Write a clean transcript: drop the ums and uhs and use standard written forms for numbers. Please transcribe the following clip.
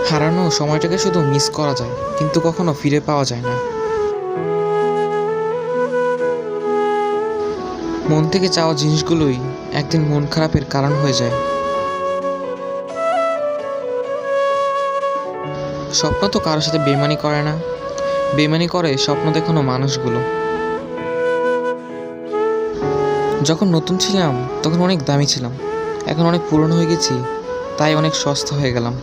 হারানো সময়টাকে শুধু মিস করা যায়, কিন্তু কখনো ফিরে পাওয়া যায় না। মন থেকে চাওয়া জিনিসগুলোই একদিন মন খারাপের কারণ হয়ে যায়। স্বপ্ন তো কারোর সাথে বেইমানি করে না, বেইমানি করে স্বপ্ন দেখানো মানুষগুলো। যখন নতুন ছিলাম তখন অনেক দামি ছিলাম, এখন অনেক পুরনো হয়ে গেছি, তাই অনেক সস্তা হয়ে গেলাম।